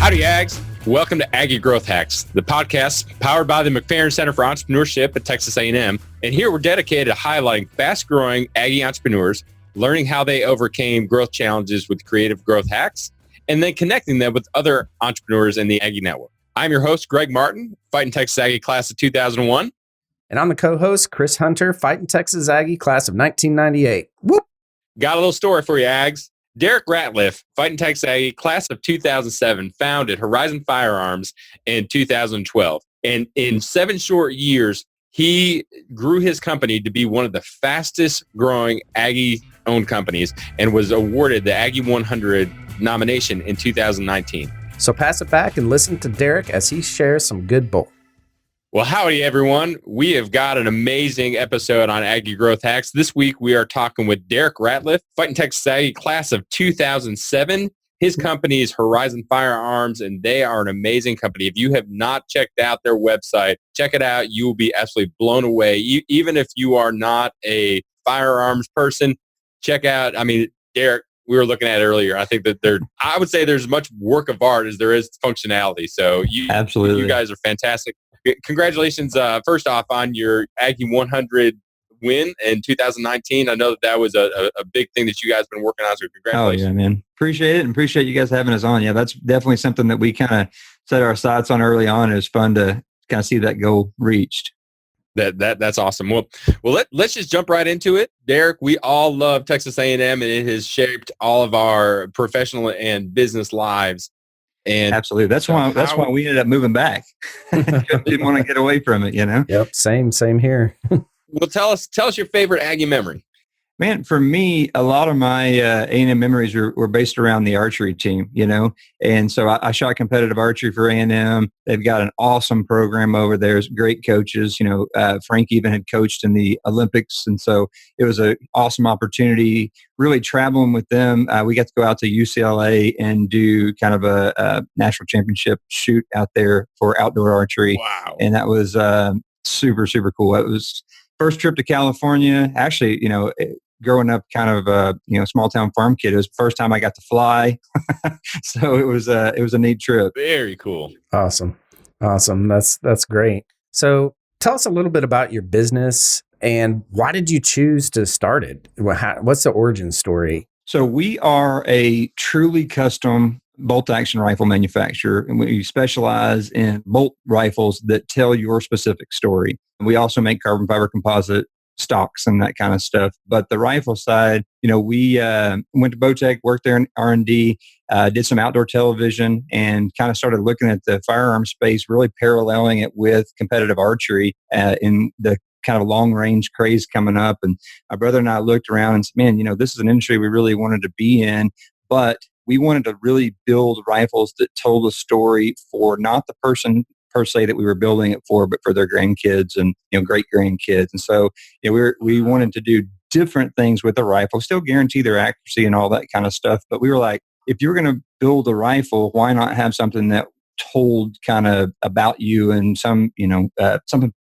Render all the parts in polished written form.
Howdy Ags. Welcome to Aggie Growth Hacks, the podcast powered by the McFerrin Center for Entrepreneurship at Texas A&M. And here we're dedicated to highlighting fast-growing Aggie entrepreneurs, learning how they overcame growth challenges with creative growth hacks, and then connecting them with other entrepreneurs in the Aggie network. I'm your host, Greg Martin, Fighting Texas Aggie class of 2001. And I'm the co-host, Chris Hunter, Fighting Texas Aggie class of 1998. Whoop! Got a little story for you, Ags. Derrick Ratliff, Fighting Texas Aggie class of 2007, founded Horizon Firearms in 2012. And in 7 short years, he grew his company to be one of the fastest growing Aggie-owned companies and was awarded the Aggie 100 nomination in 2019. So pass it back and listen to Derrick as he shares some good bull. Well, howdy, everyone. We have got an amazing episode on Aggie Growth Hacks. This week, we are talking with Derrick Ratliff, Fighting Texas Aggie class of 2007. His company is Horizon Firearms, and they are an amazing company. If you have not checked out their website, check it out. You will be absolutely blown away. Even if you are not a firearms person, check out, Derrick, we were looking at it earlier. I think that I would say there's as much work of art as there is functionality. So Absolutely. You guys are fantastic. Congratulations, first off, on your Aggie 100 win in 2019. I know that was a big thing that you guys have been working on, so congratulations. Oh, yeah, man. Appreciate it, and appreciate you guys having us on. Yeah, that's definitely something that we kind of set our sights on early on. It was fun to kind of see that goal reached. That's awesome. Well, let's just jump right into it. Derrick, we all love Texas A&M, and it has shaped all of our professional and business lives. And absolutely, that's why we ended up moving back. Didn't want to get away from it, you know. Yep, same here. Well, tell us your favorite Aggie memory. Man, for me, a lot of my A&M memories were based around the archery team, you know. And so I shot competitive archery for A&M. They've got an awesome program over there. Great coaches. You know, Frank even had coached in the Olympics. And so it was an awesome opportunity, really traveling with them. We got to go out to UCLA and do kind of a national championship shoot out there for outdoor archery. Wow. And that was super, super cool. It was first trip to California. Actually, you know, growing up kind of a small town farm kid, it was the first time I got to fly. So it was a neat trip. Very cool. Awesome. That's great. So tell us a little bit about your business and why did you choose to start it? What's the origin story? So we are a truly custom bolt action rifle manufacturer, and we specialize in bolt rifles that tell your specific story. We also make carbon fiber composite stocks and that kind of stuff. But the rifle side, you know, we went to BHAG, worked there in R&D, did some outdoor television, and kind of started looking at the firearm space, really paralleling it with competitive archery in the kind of long range craze coming up. And my brother and I looked around and said, man, you know, this is an industry we really wanted to be in, but we wanted to really build rifles that told a story for not the person per se that we were building it for, but for their grandkids and, you know, great grandkids. And so, you know, we wanted to do different things with the rifle, still guarantee their accuracy and all that kind of stuff. But we were like, if you're going to build a rifle, why not have something that told kind of about you and something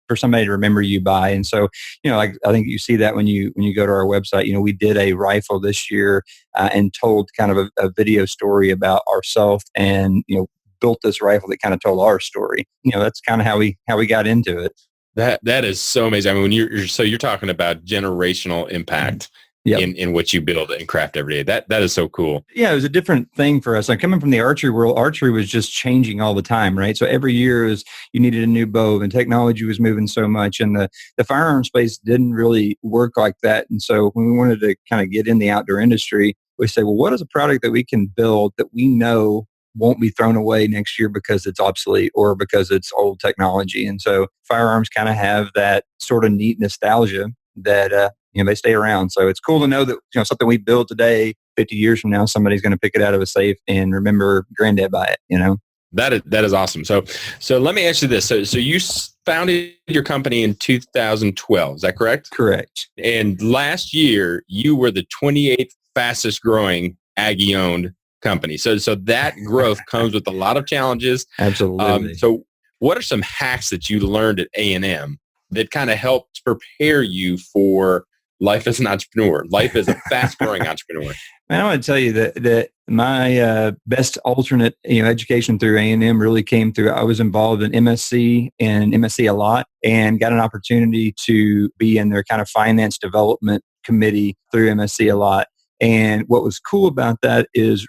for somebody to remember you by. And so, you know, like I think you see that when you go to our website. You know, we did a rifle this year and told kind of a video story about ourselves, and you know, built this rifle that kind of told our story. You know, that's kind of how we got into it. That is so amazing. I mean, when you're talking about generational impact. Yep. In what you build and craft every day. That is so cool. Yeah, it was a different thing for us. Like coming from the archery world, archery was just changing all the time, right? So every year you needed a new bow, and technology was moving so much, and the firearm space didn't really work like that. And so when we wanted to kind of get in the outdoor industry, we say, well, what is a product that we can build that we know won't be thrown away next year because it's obsolete or because it's old technology? And so firearms kind of have that sort of neat nostalgia that they stay around. So it's cool to know that, you know, something we build today, 50 years from now, somebody's going to pick it out of a safe and remember granddad by it, you know? That is awesome. So let me ask you this. So you founded your company in 2012, is that correct? Correct. And last year you were the 28th fastest growing Aggie owned company. So that growth comes with a lot of challenges. Absolutely. So what are some hacks that you learned at A&M that kind of helped prepare you for life as an entrepreneur. Life is a fast-growing entrepreneur. Man, I want to tell you that my best alternate education through A&M really came through. I was involved in MSc and MSc a lot, and got an opportunity to be in their kind of finance development committee through MSc a lot. And what was cool about that is,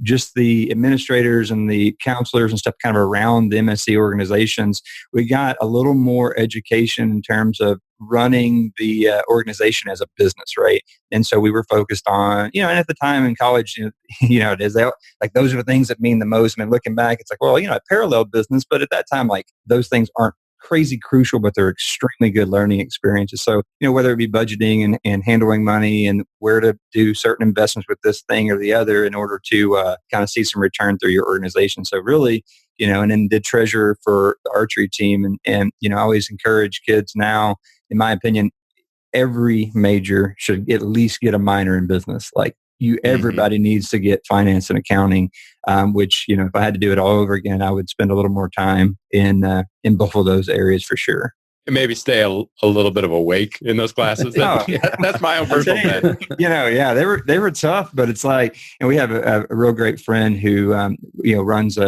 just the administrators and the counselors and stuff kind of around the MSc organizations, we got a little more education in terms of running the organization as a business, right? And so we were focused on, and at the time in college, it is like those are the things that mean the most. I mean, looking back, it's like, well, a parallel business, but at that time, like those things aren't crazy crucial, but they're extremely good learning experiences. So, whether it be budgeting and handling money and where to do certain investments with this thing or the other in order to kind of see some return through your organization. So really, and then did treasurer for the archery team. And I always encourage kids now, in my opinion, every major should at least get a minor in business. Like everybody needs to get finance and accounting, which, if I had to do it all over again, I would spend a little more time in both of those areas for sure. And maybe stay a little bit of awake in those classes. That's my own personal bet. Yeah, they were tough, but it's like, and we have a real great friend who, runs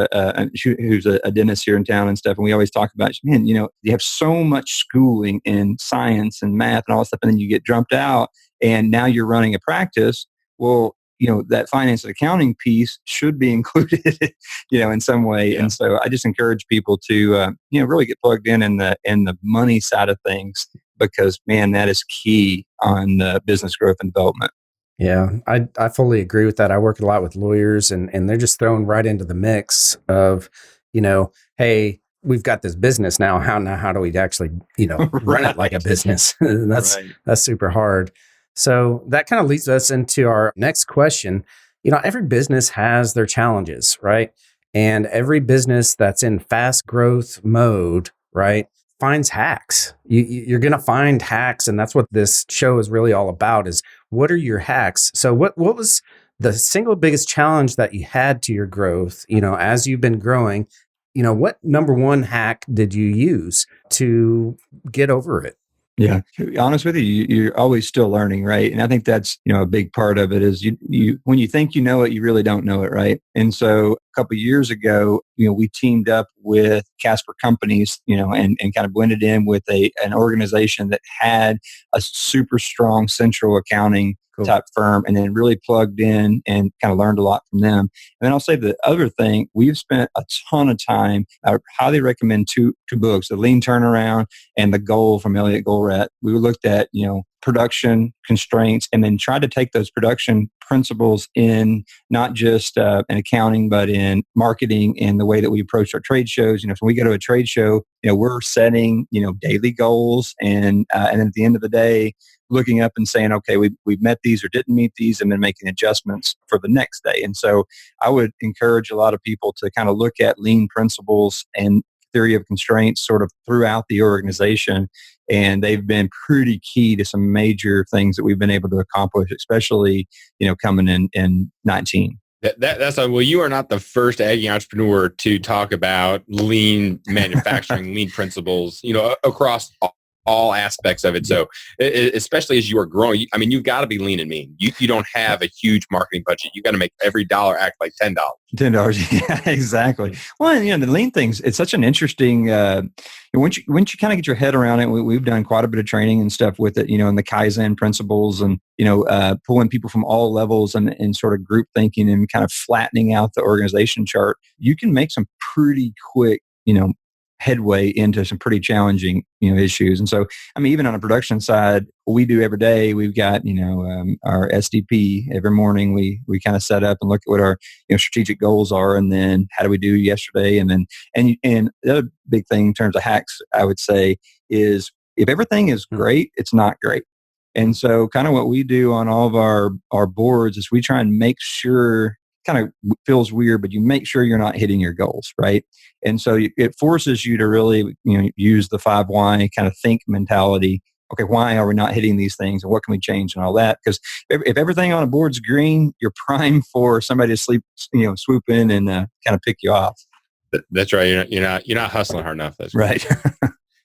who's a dentist here in town and stuff. And we always talk about, man, you have so much schooling in science and math and all that stuff, and then you get jumped out, and now you're running a practice. Well, that finance and accounting piece should be included, in some way. Yeah. And so I just encourage people to, really get plugged in the money side of things, because, man, that is key on business growth and development. Yeah, I fully agree with that. I work a lot with lawyers, and they're just thrown right into the mix of, hey, we've got this business now. How do we actually, run it like a business? That's super hard. So that kind of leads us into our next question. Every business has their challenges, right? And every business that's in fast growth mode, right, finds hacks. You're going to find hacks. And that's what this show is really all about, is what are your hacks? So what was the single biggest challenge that you had to your growth, as you've been growing? What number one hack did you use to get over it? Yeah. To be honest with you, you're always still learning, right? And I think that's, a big part of it is you when you think you know it, you really don't know it, right? And so a couple of years ago, we teamed up with Casper Companies, and kind of blended in with an organization that had a super strong central accounting type firm, and then really plugged in and kind of learned a lot from them. And then I'll say the other thing, we've spent a ton of time. I highly recommend two books, The Lean Turnaround and The Goal from Goldratt. We looked at, production constraints, and then tried to take those production principles in not just in accounting, but in marketing and the way that we approach our trade shows. When we go to a trade show, we're setting, daily goals, and then at the end of the day, looking up and saying, okay, we've met these or didn't meet these, and then making adjustments for the next day. And so I would encourage a lot of people to kind of look at lean principles and theory of constraints sort of throughout the organization. And they've been pretty key to some major things that we've been able to accomplish, especially, coming in 19. That's well, you are not the first Aggie entrepreneur to talk about lean manufacturing, lean principles, across all aspects of it. So especially as you are growing, you've got to be lean and mean. You don't have a huge marketing budget. You got to make every dollar act like $10. Yeah, exactly. Well, the lean things, it's such an interesting, once you kind of get your head around it, we've done quite a bit of training and stuff with it, and the Kaizen principles, and, pulling people from all levels and sort of group thinking and kind of flattening out the organization chart. You can make some pretty quick, headway into some pretty challenging, issues. And so, even on a production side, we do every day, we've got, our SDP every morning. We kind of set up and look at what our, strategic goals are, and then how do we do yesterday? And then, and the other big thing in terms of hacks, I would say, is if everything is great, it's not great. And so kind of what we do on all of our boards is we try and make sure, kind of feels weird, but you make sure you're not hitting your goals, right? And so it forces you to really, use the 5 why kind of think mentality. Okay, why are we not hitting these things, and what can we change, and all that? Because if everything on a board's green, you're primed for somebody to swoop in and kind of pick you off. That's right. You're not hustling hard enough. That's right.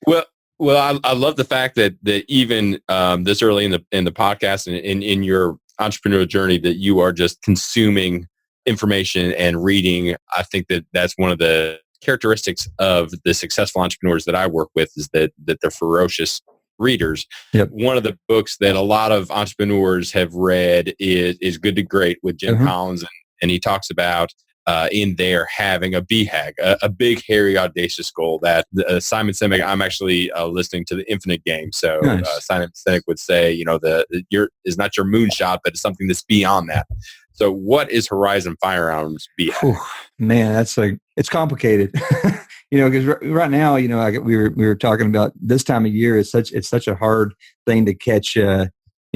Well, Well, I love the fact that even this early in the podcast and in your entrepreneurial journey that you are just consuming information and reading. I think that that's one of the characteristics of the successful entrepreneurs that I work with is that they're ferocious readers. Yep. One of the books that a lot of entrepreneurs have read is Good to Great with Jim Collins, and he talks about in there having a BHAG, a big, hairy, audacious goal that Simon Sinek, I'm actually listening to the Infinite Game. So Nice. Simon Sinek would say, is not your moonshot, but it's something that's beyond that. So what is Horizon Firearms BHAG? Man, it's complicated. Because right now, like we were talking about this time of year, it's such a hard thing to catch,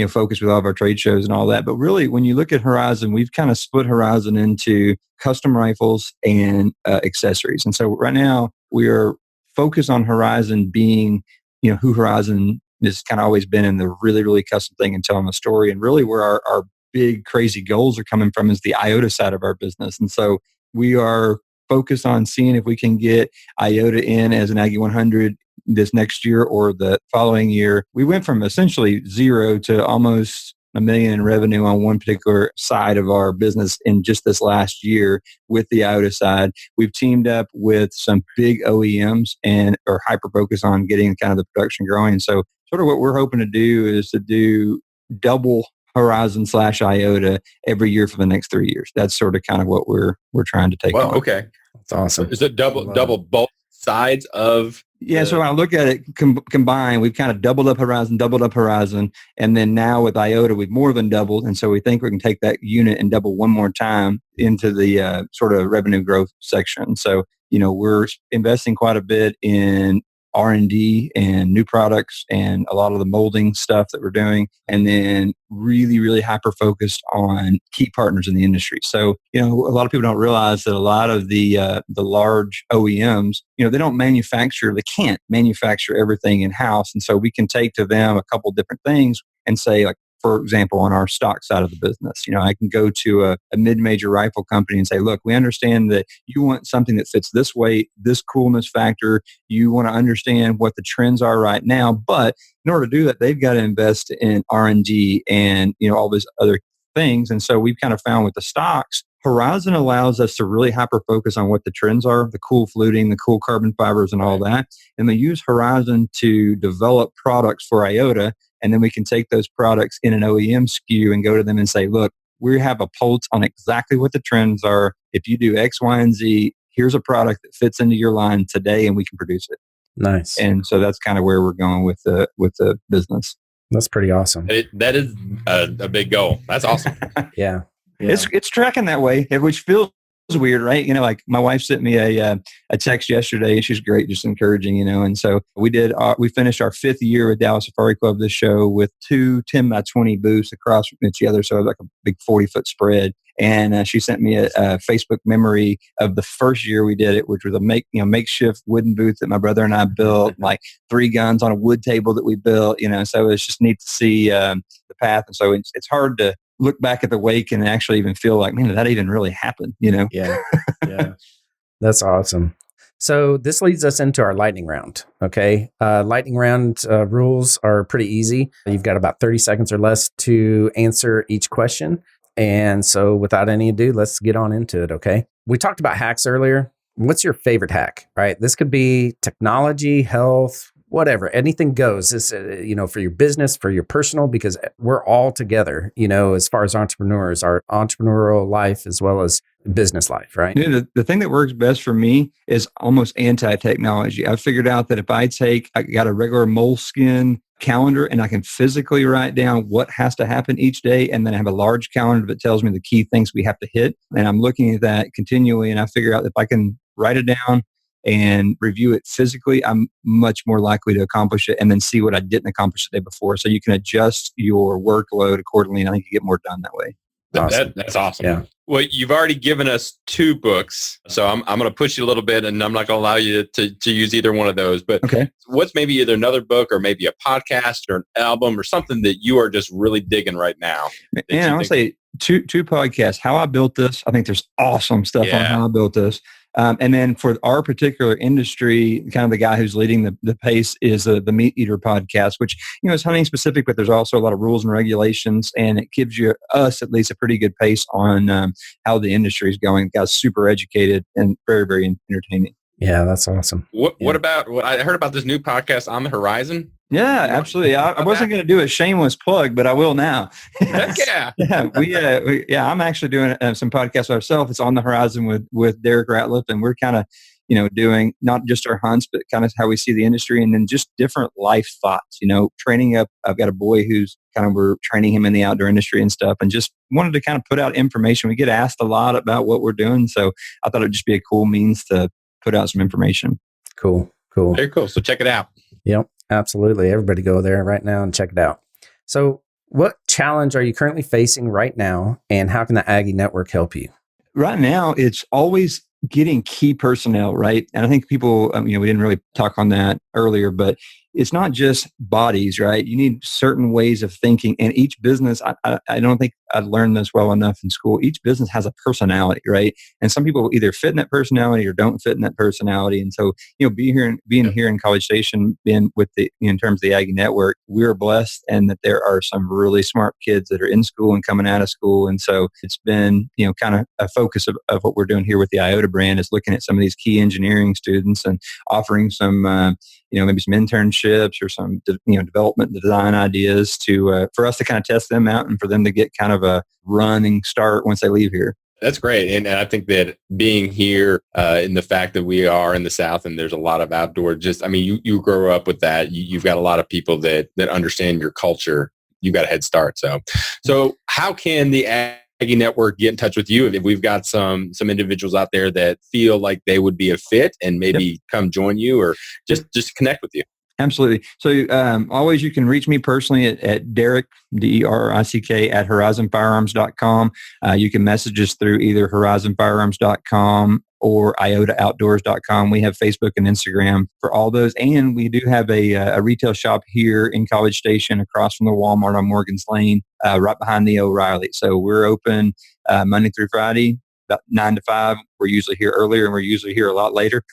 focus with all of our trade shows and all that. But really, when you look at Horizon, we've kind of split Horizon into custom rifles and accessories. And so right now we are focused on Horizon being, who Horizon has kind of always been in the really, really custom thing and telling the story. And really where our big, crazy goals are coming from is the IOTA side of our business. And so we are focused on seeing if we can get IOTA in as an Aggie 100 this next year or the following year. We went from essentially zero to almost $1 million in revenue on one particular side of our business in just this last year with the IOTA side. We've teamed up with some big OEMs and are hyper focused on getting kind of the production growing. So sort of what we're hoping to do is to do double Horizon / IOTA every year for the next 3 years. That's sort of kind of what we're trying to take on. Okay. That's awesome. Is it double both sides of? Yeah. So when I look at it combined, we've kind of doubled up Horizon. And then now with IOTA, we've more than doubled. And so we think we can take that unit and double one more time into the sort of revenue growth section. So, we're investing quite a bit in R&D and new products and a lot of the molding stuff that we're doing, and then really, really hyper focused on key partners in the industry. So, a lot of people don't realize that a lot of the large OEMs, they can't manufacture everything in house. And so we can take to them a couple different things and say, like, for example, on our stock side of the business, I can go to a mid-major rifle company and say, look, we understand that you want something that fits this weight, this coolness factor. You want to understand what the trends are right now. But in order to do that, they've got to invest in R&D and, all these other things. And so we've kind of found with the stocks, Horizon allows us to really hyper focus on what the trends are, the cool fluting, the cool carbon fibers and all that. And they use Horizon to develop products for IOTA. And then we can take those products in an OEM SKU and go to them and say, look, we have a pulse on exactly what the trends are. If you do X, Y, and Z, here's a product that fits into your line today and we can produce it. Nice. And so that's kind of where we're going with the business. That's pretty awesome. That is a big goal. That's awesome. Yeah. It's tracking that way, which feels weird, right? Like my wife sent me a text yesterday, and she's great, just encouraging, and so we finished our 5th year with Dallas Safari Club this show with 2 10 by 20 booths across from each other, so like a big 40-foot spread. And she sent me a Facebook memory of the first year we did it, which was a makeshift wooden booth that my brother and I built, like 3 guns on a wood table that we built, so it's just neat to see the path. And so it's hard to look back at the wake and actually even feel like, man, did that even really happen? Yeah. Yeah. That's awesome. So this leads us into our lightning round. Okay. Lightning round rules are pretty easy. You've got about 30 seconds or less to answer each question. And so without any ado, let's get on into it. Okay. We talked about hacks earlier. What's your favorite hack, right? This could be technology, health, whatever, anything goes. This, for your business, for your personal, because we're all together, as far as entrepreneurs, our entrepreneurial life as well as business life, right? Yeah, the thing that works best for me is almost anti-technology. I've figured out that if I got a regular moleskin calendar and I can physically write down what has to happen each day, and then I have a large calendar that tells me the key things we have to hit, and I'm looking at that continually, and I figure out if I can write it down and review it physically, I'm much more likely to accomplish it and then see what I didn't accomplish the day before. So you can adjust your workload accordingly, and I think you get more done that way. Awesome. That's awesome. Yeah. Well, you've already given us 2 books, so I'm going to push you a little bit, and I'm not going to allow you to use either one of those. But okay, what's maybe either another book or maybe a podcast or an album or something that you are just really digging right now? And I would say two podcasts. How I Built This. I think there's awesome stuff on how I built this. And then for our particular industry, kind of the guy who's leading the pace is the MeatEater podcast, which, is hunting specific, but there's also a lot of rules and regulations, and it gives us at least a pretty good pace on how the industry is going. The guy's super educated and very, very entertaining. Yeah, that's awesome. What about what I heard about this new podcast on the Horizon? Yeah, absolutely. I wasn't going to do a shameless plug, but I will now. Heck yeah. I'm actually doing some podcasts ourselves. It's on the Horizon with Derrick Ratliff, and we're kind of, doing not just our hunts, but kind of how we see the industry, and then just different life thoughts, training up. I've got a boy who's we're training him in the outdoor industry and stuff, and just wanted to kind of put out information. We get asked a lot about what we're doing, so I thought it'd just be a cool means to put out some information. Cool. Very cool. So check it out. Yep, absolutely. Everybody go there right now and check it out. So what challenge are you currently facing right now, and how can the Aggie Network help you? Right now, it's always getting key personnel, right? And I think people, we didn't really talk on that earlier, but it's not just bodies, right? You need certain ways of thinking. And each business, I don't think I learned this well enough in school. Each business has a personality, right? And some people either fit in that personality or don't fit in that personality. And so, being here in College Station, being with in terms of the Aggie Network, we're blessed, and that there are some really smart kids that are in school and coming out of school. And so it's been, kind of a focus of what we're doing here with the IOTA brand, is looking at some of these key engineering students and offering some, maybe some internships or some, development design ideas for us to kind of test them out, and for them to get kind of a running start once they leave here. That's great. And I think that being here in the fact that we are in the South and there's a lot of outdoor, you grow up with that. You've got a lot of people that understand your culture. You've got a head start. So how can the Aggie Network get in touch with you if we've got some individuals out there that feel like they would be a fit and maybe come join you, or just connect with you? Absolutely. So always you can reach me personally at Derrick, Derrick, at horizonfirearms.com. You can message us through either horizonfirearms.com or iotooutdoors.com. We have Facebook and Instagram for all those. And we do have a retail shop here in College Station across from the Walmart on Morgan's Lane, right behind the O'Reilly. So we're open Monday through Friday, about 9 to 5. We're usually here earlier, and we're usually here a lot later.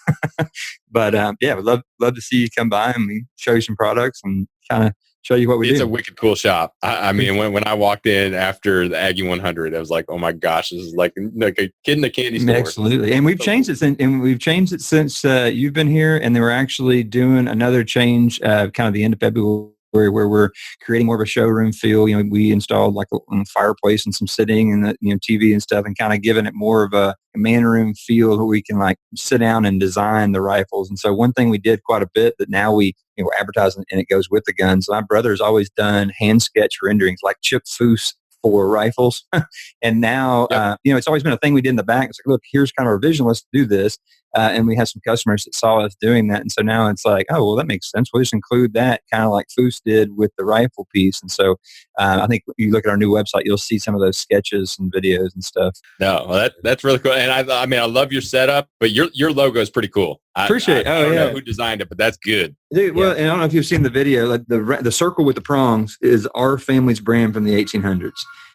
But we'd love to see you come by, and we show you some products and kind of show you what we do. It's a wicked cool shop. I mean, when I walked in after the Aggie 100, I was like, oh my gosh, this is like a kid in a candy store. Absolutely. And we've changed it since you've been here, and then we're actually doing another change kind of the end of February, where we're creating more of a showroom feel. We installed like a fireplace and some sitting and TV and stuff, and kind of giving it more of a man room feel where we can like sit down and design the rifles. And so one thing we did quite a bit that now we're advertising, and it goes with the guns. My brother's always done hand sketch renderings like chip foose for rifles. And now, it's always been a thing we did in the back. It's like, look, here's kind of our vision. Let's do this. And we had some customers that saw us doing that. And so now it's like, oh, well, that makes sense. We'll just include that kind of like Foose did with the rifle piece. And so I think if you look at our new website, you'll see some of those sketches and videos and stuff. No, well, that's really cool. And I mean, I love your setup, but your logo is pretty cool. Appreciate it. I don't know who designed it, but that's good. Dude, well, and I don't know if you've seen the video, like the circle with the prongs is our family's brand from the 1800s.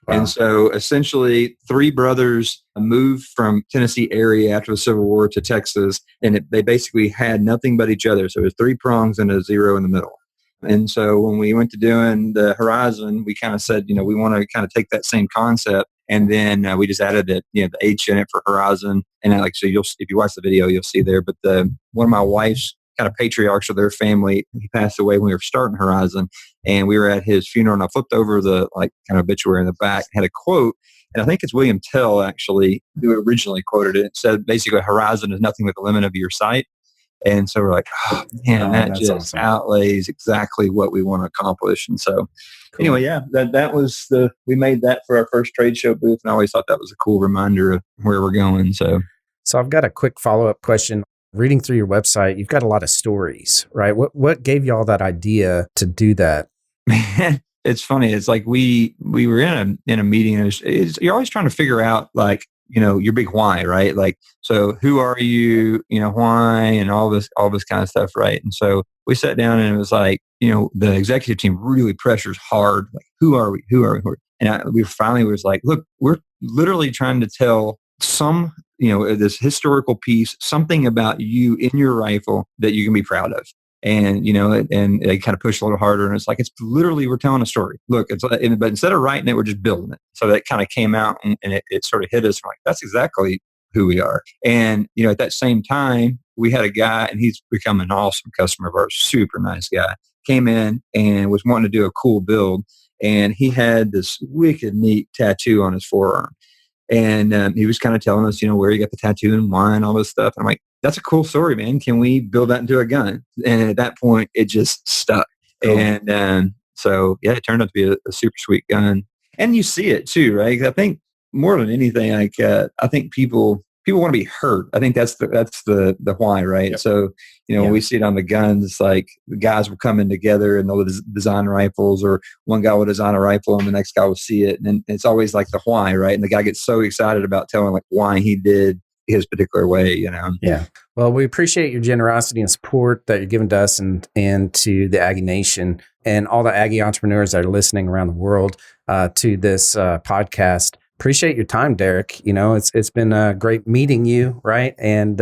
Wow. And so essentially 3 brothers moved from Tennessee area after the Civil War to Texas, and they basically had nothing but each other. So it was 3 prongs and a 0 in the middle. And so when we went to doing the Horizon, we kind of said, we want to kind of take that same concept, and then we just added it, the H in it for Horizon. And so if you watch the video, you'll see there. But one of my wife's kind of patriarchs of their family, he passed away when we were starting Horizon, and we were at his funeral, and I flipped over the kind of obituary in the back, had a quote, and I think it's William Tell actually who originally quoted it. It said basically, Horizon is nothing but the limit of your sight. And so we're like, oh man, that just awesome. Outlays exactly what we want to accomplish. And so anyway, that was we made that for our first trade show booth, and I always thought that was a cool reminder of where we're going. So I've got a quick follow-up question. Reading through your website, you've got a lot of stories, right? What gave y'all that idea to do that? Man, it's funny. It's like we were in a meeting, and you're always trying to figure out like, your big why, right? Like, so who are you, why, and all this kind of stuff, right? And so we sat down, and it was like, the executive team really pressures hard, like, who are we? And we finally was like, look, we're literally trying to tell some, this historical piece, something about you in your rifle that you can be proud of. And, and they kind of push a little harder. And it's like, it's literally, we're telling a story. Look, but instead of writing it, we're just building it. So that kind of came out and it sort of hit us. We're like, that's exactly who we are. And, at that same time, we had a guy, and he's become an awesome customer of ours, super nice guy, came in and was wanting to do a cool build. And he had this wicked neat tattoo on his forearm. And he was kind of telling us, where he got the tattoo and why and all this stuff. And I'm like, that's a cool story, man. Can we build that into a gun? And at that point, it just stuck. Cool. And so, yeah, it turned out to be a super sweet gun. And you see it too, right? I think more than anything, I think people want to be hurt. I think that's the why, right? Yep. So, when we see it on the guns, it's like the guys will come in together and they'll design rifles, or one guy will design a rifle and the next guy will see it. And it's always like the why, right? And the guy gets so excited about telling like why he did his particular way, Yeah. Well, we appreciate your generosity and support that you're giving to us and to the Aggie Nation and all the Aggie entrepreneurs that are listening around the world to this podcast. Appreciate your time, Derrick. It's been great meeting you, right? And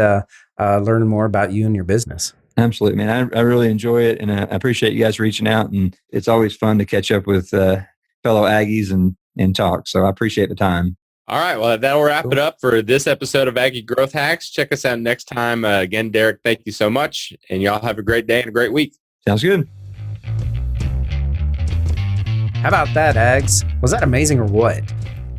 learning more about you and your business. Absolutely, man. I really enjoy it, and I appreciate you guys reaching out. And it's always fun to catch up with fellow Aggies and talk. So I appreciate the time. All right. Well, that'll wrap it up for this episode of Aggie Growth Hacks. Check us out next time. Again, Derrick, thank you so much. And y'all have a great day and a great week. Sounds good. How about that, Ags? Was that amazing or what?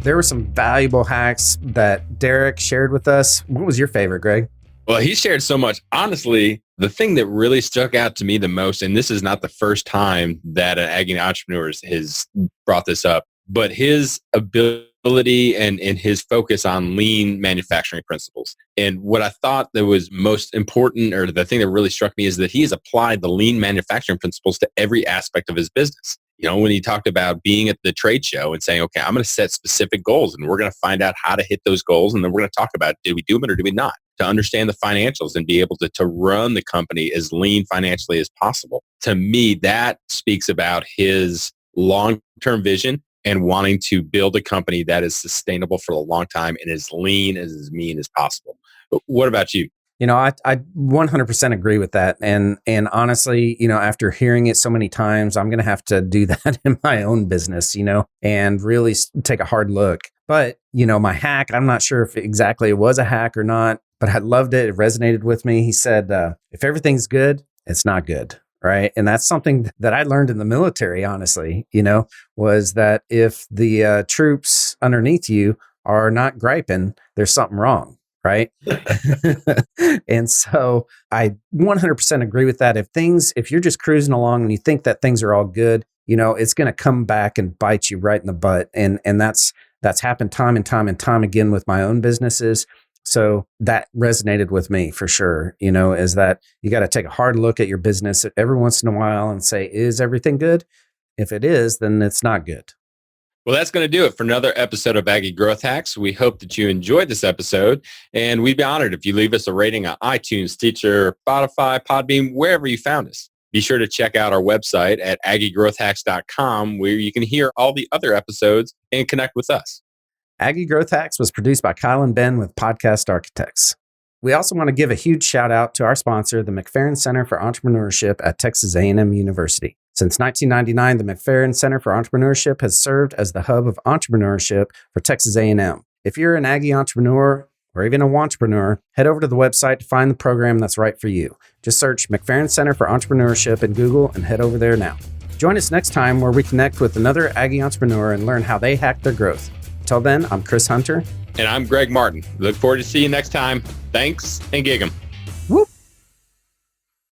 There were some valuable hacks that Derrick shared with us. What was your favorite, Greg? Well, he shared so much. Honestly, the thing that really stuck out to me the most, and this is not the first time that an Aggie entrepreneur has brought this up, but his ability and his focus on lean manufacturing principles. And what I thought that was most important, or the thing that really struck me, is that he has applied the lean manufacturing principles to every aspect of his business. When he talked about being at the trade show and saying, okay, I'm going to set specific goals and we're going to find out how to hit those goals. And then we're going to talk about, did we do them or did we not? To understand the financials and be able to run the company as lean financially as possible. To me, that speaks about his long-term vision and wanting to build a company that is sustainable for a long time and as lean as mean as possible. But what about you? I 100% agree with that. And honestly, after hearing it so many times, I'm going to have to do that in my own business, and really take a hard look. But, my hack, I'm not sure if exactly it was a hack or not, but I loved it. It resonated with me. He said, if everything's good, it's not good. Right. And that's something that I learned in the military, honestly, was that if the troops underneath you are not griping, there's something wrong. Right. And so I 100% agree with that. If you're just cruising along and you think that things are all good, it's going to come back and bite you right in the butt. And that's happened time and time again with my own businesses. So that resonated with me for sure, is that you got to take a hard look at your business every once in a while and say, is everything good? If it is, then it's not good. Well, that's going to do it for another episode of Aggie Growth Hacks. We hope that you enjoyed this episode, and we'd be honored if you leave us a rating on iTunes, Stitcher, Spotify, Podbean, wherever you found us. Be sure to check out our website at aggiegrowthhacks.com, where you can hear all the other episodes and connect with us. Aggie Growth Hacks was produced by Kyle and Ben with Podcast Architects. We also want to give a huge shout out to our sponsor, the McFerrin Center for Entrepreneurship at Texas A&M University. Since 1999, the McFerrin Center for Entrepreneurship has served as the hub of entrepreneurship for Texas A&M. If you're an Aggie entrepreneur or even a wantrepreneur, head over to the website to find the program that's right for you. Just search McFerrin Center for Entrepreneurship in Google and head over there now. Join us next time where we connect with another Aggie entrepreneur and learn how they hack their growth. Till then, I'm Chris Hunter. And I'm Greg Martin. Look forward to seeing you next time. Thanks, and gig 'em.